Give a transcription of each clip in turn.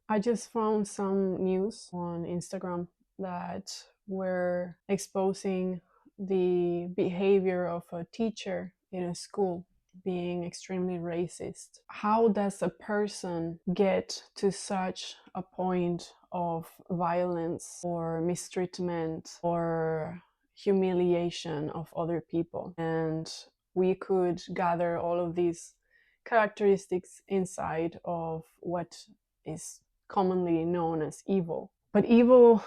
I just found some news on Instagram that were exposing the behavior of a teacher in a school being extremely racist. How does a person get to such a point of violence or mistreatment or humiliation of other people? And we could gather all of these characteristics inside of what is commonly known as evil. But evil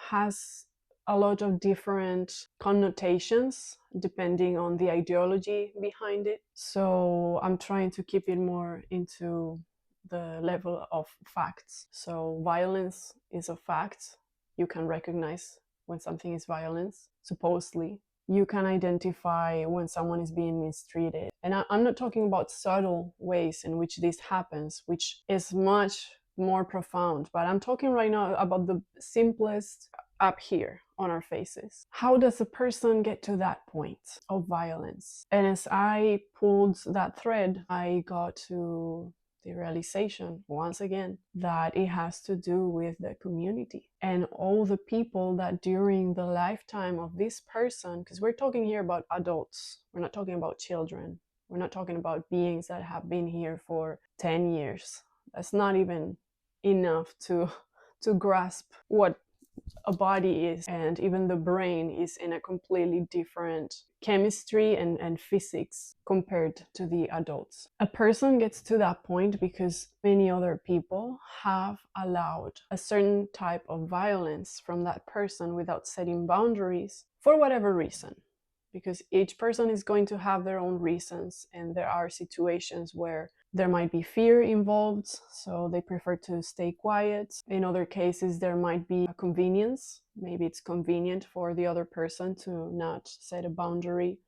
has a lot of different connotations depending on the ideology behind it. So I'm trying to keep it more into the level of facts. So violence is a fact. You can recognize when something is violence, supposedly. You can identify when someone is being mistreated. And I'm not talking about subtle ways in which this happens, which is much more profound, but I'm talking right now about the simplest up here on our faces. How does a person get to that point of violence? And as I pulled that thread, I got to the realization once again that it has to do with the community and all the people that during the lifetime of this person, because we're talking here about adults, we're not talking about children, we're not talking about beings that have been here for 10 years. That's not even enough to grasp what a body is, and even the brain is in a completely different chemistry and physics compared to the adults. A person gets to that point because many other people have allowed a certain type of violence from that person without setting boundaries for whatever reason, because each person is going to have their own reasons, and there are situations where there might be fear involved, so they prefer to stay quiet. In other cases, there might be a convenience. Maybe it's convenient for the other person to not set a boundary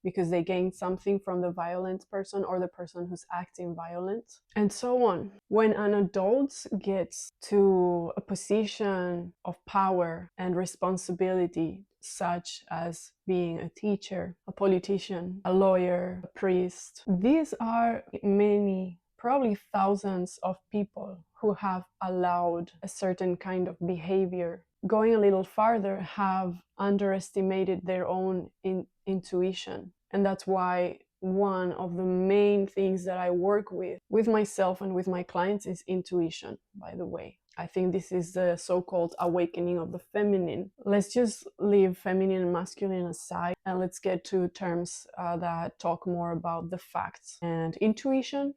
because they gained something from the violent person or the person who's acting violent, and so on. When an adult gets to a position of power and responsibility, such as being a teacher, a politician, a lawyer, a priest, these are many, probably thousands of people who have allowed a certain kind of behavior. Going a little farther, have underestimated their own intuition. And that's why one of the main things that I work with myself and with my clients, is intuition, by the way. I think this is the so-called awakening of the feminine. Let's just leave feminine and masculine aside, and let's get to terms that talk more about the facts. And intuition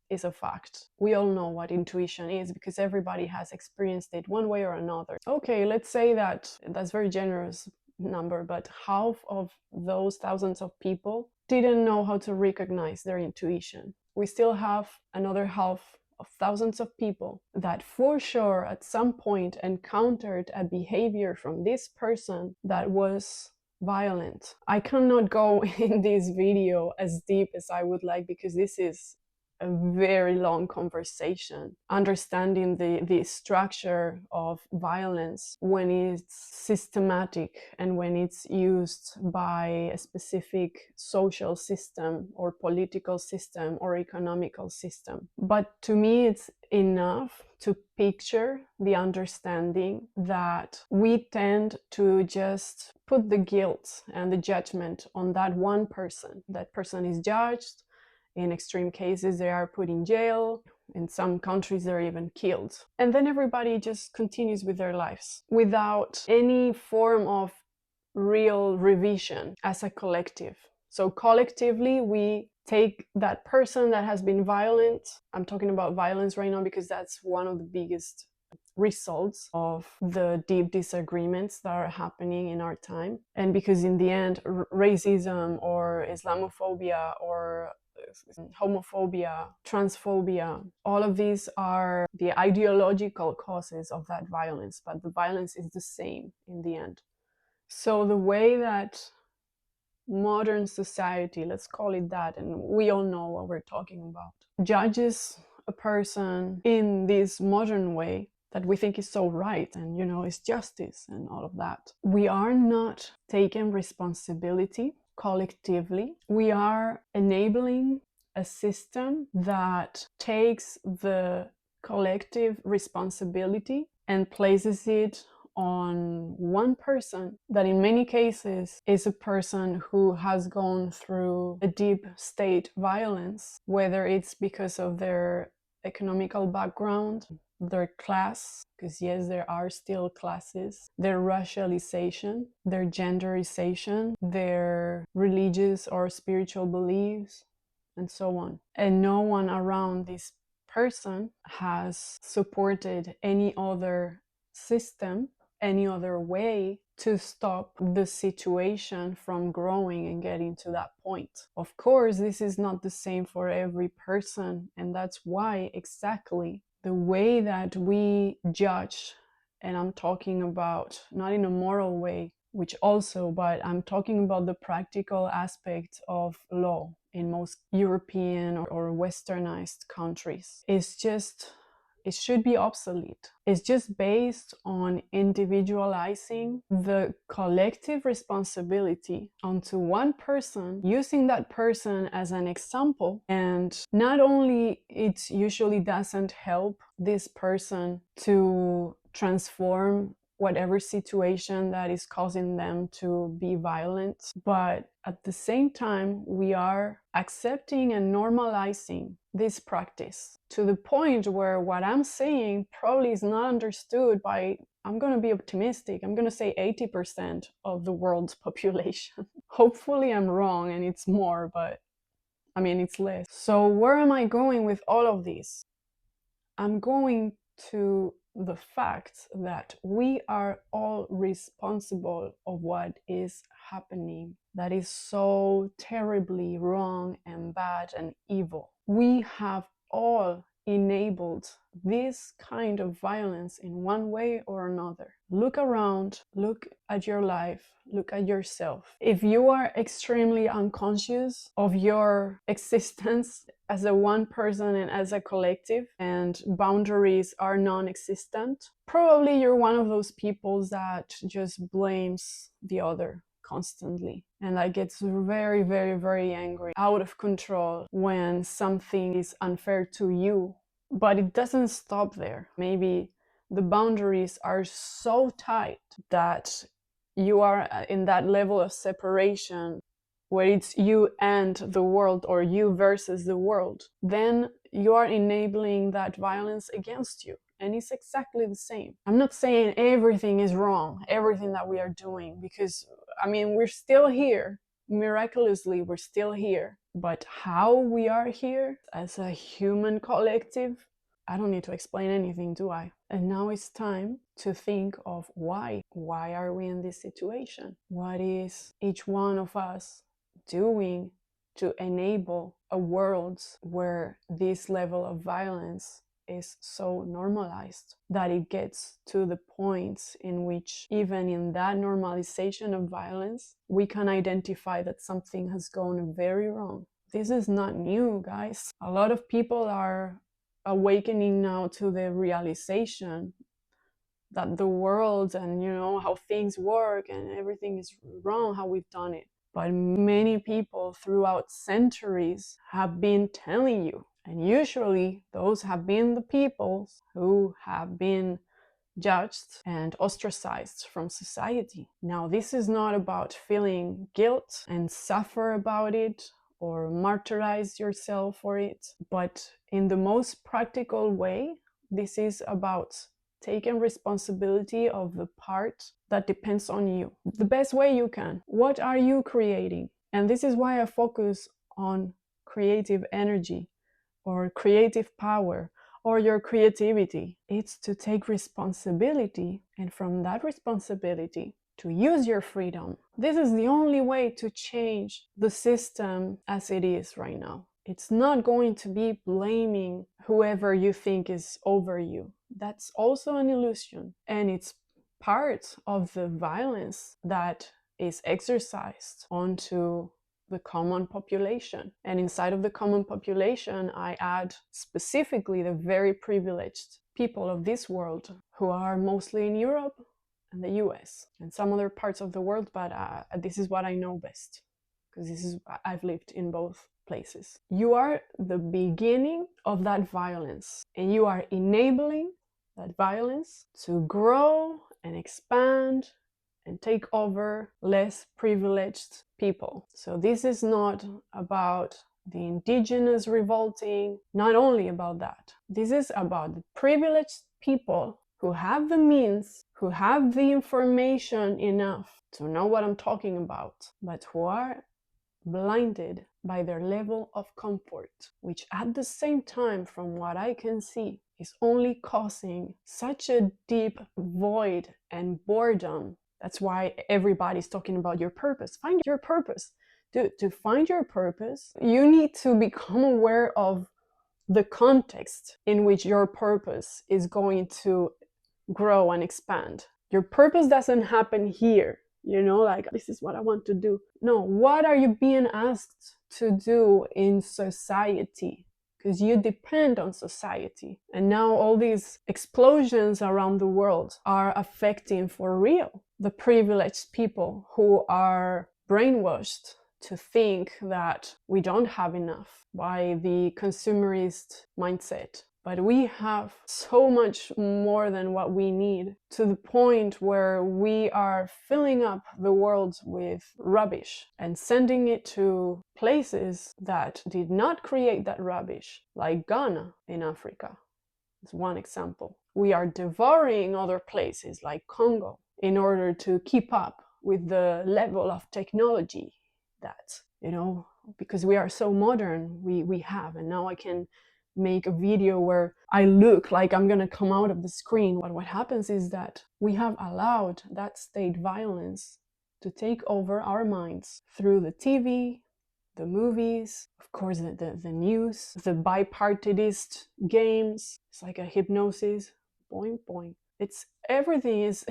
is a fact. We all know what intuition is because everybody has experienced it one way or another. Okay, let's say that's very generous number, but half of those thousands of people didn't know how to recognize their intuition. We still have another half of thousands of people that for sure at some point encountered a behavior from this person that was violent. I cannot go in this video as deep as I would like because this is a very long conversation. Understanding the structure of violence when it's systematic and when it's used by a specific social system or political system or economical system. But to me, it's enough to picture the understanding that we tend to just put the guilt and the judgment on that one person. That person is judged. In extreme cases, they are put in jail. In some countries, they're even killed. And then everybody just continues with their lives without any form of real revision as a collective. So collectively, we take that person that has been violent. I'm talking about violence right now because that's one of the biggest results of the deep disagreements that are happening in our time. And because in the end, racism or Islamophobia or homophobia, transphobia, all of these are the ideological causes of that violence, but the violence is the same in the end. So the way that modern society, let's call it that, and we all know what we're talking about, judges a person in this modern way that we think is so right and, is justice and all of that. We are not taking responsibility collectively. We are enabling a system that takes the collective responsibility and places it on one person that in many cases is a person who has gone through a deep state violence, whether it's because of their economical background, their class, because yes, there are still classes, their racialization, their genderization, their religious or spiritual beliefs, and so on. And no one around this person has supported any other system, any other way to stop the situation from growing and getting to that point. Of course, this is not the same for every person, and that's why exactly the way that we judge, and I'm talking about not in a moral way, which also, but I'm talking about the practical aspect of law in most European or westernized countries. It should be obsolete. It's just based on individualizing the collective responsibility onto one person, using that person as an example. And not only it usually doesn't help this person to transform whatever situation that is causing them to be violent, but at the same time, we are accepting and normalizing this practice to the point where what I'm saying probably is not understood by, I'm going to be optimistic, I'm going to say 80% of the world's population. Hopefully I'm wrong and it's more, but I mean, it's less. So where am I going with all of this? I'm going to the fact that we are all responsible of what is happening that is so terribly wrong and bad and evil. We have all enabled this kind of violence in one way or another. Look around, look at your life, look at yourself. If you are extremely unconscious of your existence as a one person and as a collective, and boundaries are non-existent, probably you're one of those people that just blames the other constantly and that gets very, very, very angry, out of control when something is unfair to you. But it doesn't stop there. Maybe the boundaries are so tight that you are in that level of separation where it's you and the world, or you versus the world, then you are enabling that violence against you. And it's exactly the same. I'm not saying everything is wrong, everything that we are doing, because I mean, we're still here. Miraculously, we're still here. But how we are here as a human collective, I don't need to explain anything, do I? And now it's time to think of why. Why are we in this situation? What is each one of us doing to enable a world where this level of violence is so normalized that it gets to the point in which even in that normalization of violence, we can identify that something has gone very wrong. This is not new, guys. A lot of people are awakening now to the realization that the world and how things work and everything is wrong, how we've done it. But many people throughout centuries have been telling you, and usually those have been the people who have been judged and ostracized from society. Now, this is not about feeling guilt and suffer about it or martyrize yourself for it, but in the most practical way, this is about taking responsibility of the part that depends on you. The best way you can. What are you creating? And this is why I focus on creative energy or creative power or your creativity. It's to take responsibility, and from that responsibility, to use your freedom. This is the only way to change the system as it is right now. It's not going to be blaming whoever you think is over you. That's also an illusion. And it's part of the violence that is exercised onto the common population. And inside of the common population, I add specifically the very privileged people of this world who are mostly in Europe and the US and some other parts of the world, but this is what I know best, because I've lived in both. places. You are the beginning of that violence, and you are enabling that violence to grow and expand and take over less privileged people. So this is not about the indigenous revolting, not only about that. This is about the privileged people who have the means, who have the information enough to know what I'm talking about, but who are blinded by their level of comfort, which at the same time, from what I can see, is only causing such a deep void and boredom. That's why everybody's talking about your purpose. Find your purpose. To find your purpose, you need to become aware of the context in which your purpose is going to grow and expand. Your purpose doesn't happen here, like this is what I want to do. No, what are you being asked to do in society? Because you depend on society. And now all these explosions around the world are affecting for real the privileged people who are brainwashed to think that we don't have enough by the consumerist mindset. But we have so much more than what we need, to the point where we are filling up the world with rubbish and sending it to places that did not create that rubbish, like Ghana in Africa. It's one example. We are devouring other places like Congo in order to keep up with the level of technology that, because we are so modern, we have. And now I can make a video where I look like I'm gonna come out of the screen. But what happens is that we have allowed that state violence to take over our minds through the TV, the movies, of course the news, the bipartidist games. It's like a hypnosis. Boing, boing. Everything is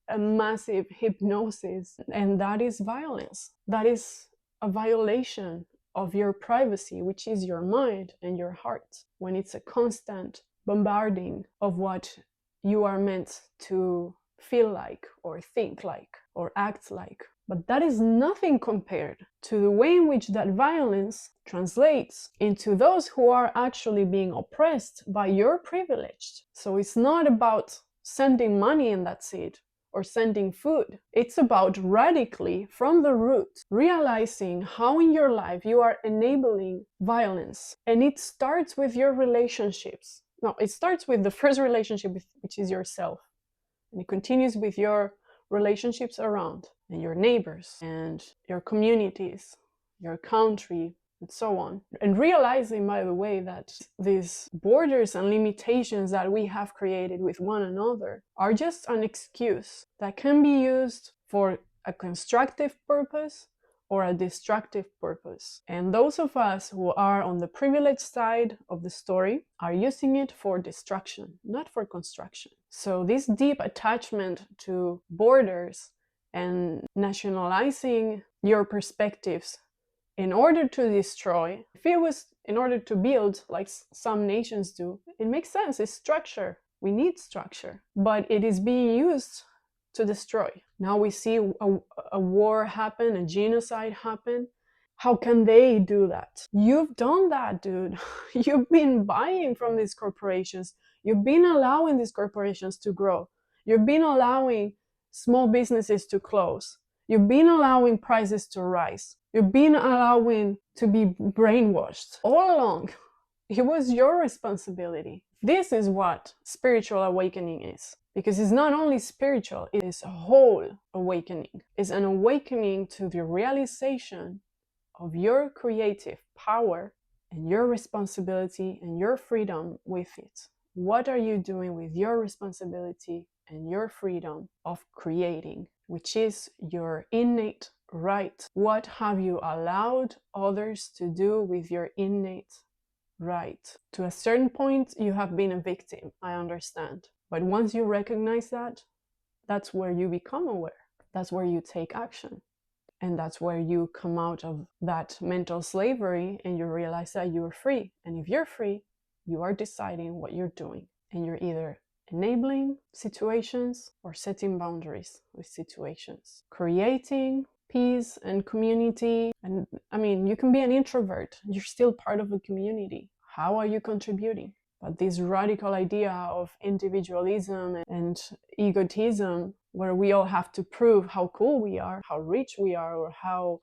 a massive hypnosis, and that is violence. That is a violation of your privacy, which is your mind and your heart, when it's a constant bombarding of what you are meant to feel like or think like or act like. But that is nothing compared to the way in which that violence translates into those who are actually being oppressed by your privilege. So it's not about sending money and that's it, or sending food. It's about radically, from the root, realizing how in your life you are enabling violence. And it starts with your relationships. No, it starts with the first relationship, which is yourself. And it continues with your relationships around, and your neighbors, and your communities, your country, and so on. And realizing, by the way, that these borders and limitations that we have created with one another are just an excuse that can be used for a constructive purpose or a destructive purpose. And those of us who are on the privileged side of the story are using it for destruction, not for construction. So this deep attachment to borders and nationalizing your perspectives in order to destroy, if it was in order to build, like some nations do, it makes sense. It's structure. We need structure. But it is being used to destroy. Now we see a war happen, a genocide happen. How can they do that? You've done that, dude. You've been buying from these corporations. You've been allowing these corporations to grow. You've been allowing small businesses to close. You've been allowing prices to rise. You've been allowing to be brainwashed all along. It was your responsibility. This is what spiritual awakening is. Because it's not only spiritual, it is a whole awakening. It's an awakening to the realization of your creative power and your responsibility and your freedom with it. What are you doing with your responsibility and your freedom of creating, which is your innate right? What have you allowed others to do with your innate right? To a certain point, you have been a victim, I understand. But once you recognize that, that's where you become aware. That's where you take action. And that's where you come out of that mental slavery and you realize that you're free. And if you're free, you are deciding what you're doing. And you're either enabling situations or setting boundaries with situations, creating peace and community. And I mean, you can be an introvert, you're still part of a community. How are you contributing? But this radical idea of individualism and egotism, where we all have to prove how cool we are, how rich we are, or how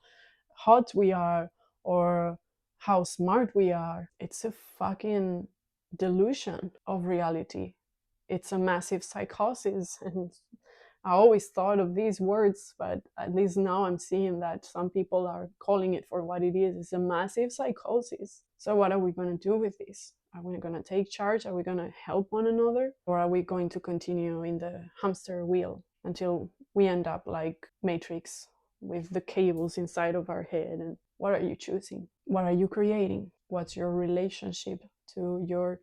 hot we are, or how smart we are, it's a fucking delusion of reality. It's a massive psychosis. And I always thought of these words, but at least now I'm seeing that some people are calling it for what it is. It's a massive psychosis. So what are we going to do with this? Are we going to take charge? Are we going to help one another? Or are we going to continue in the hamster wheel until we end up like Matrix with the cables inside of our head? And what are you choosing? What are you creating? What's your relationship to your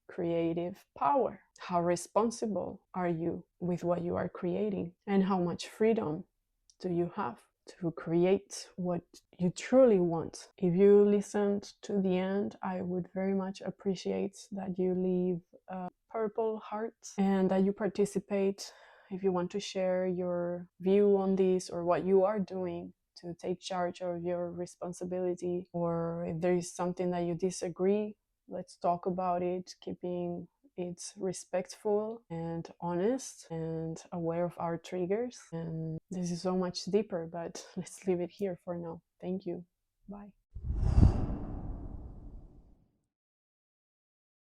creative power? How responsible are you with what you are creating? And how much freedom do you have to create what you truly want? If you listened to the end, I would very much appreciate that you leave a purple heart and that you participate if you want to share your view on this or what you are doing to take charge of your responsibility, or if there is something that you disagree, let's talk about it, keeping it respectful and honest and aware of our triggers. And this is so much deeper, but let's leave it here for now. Thank you. Bye.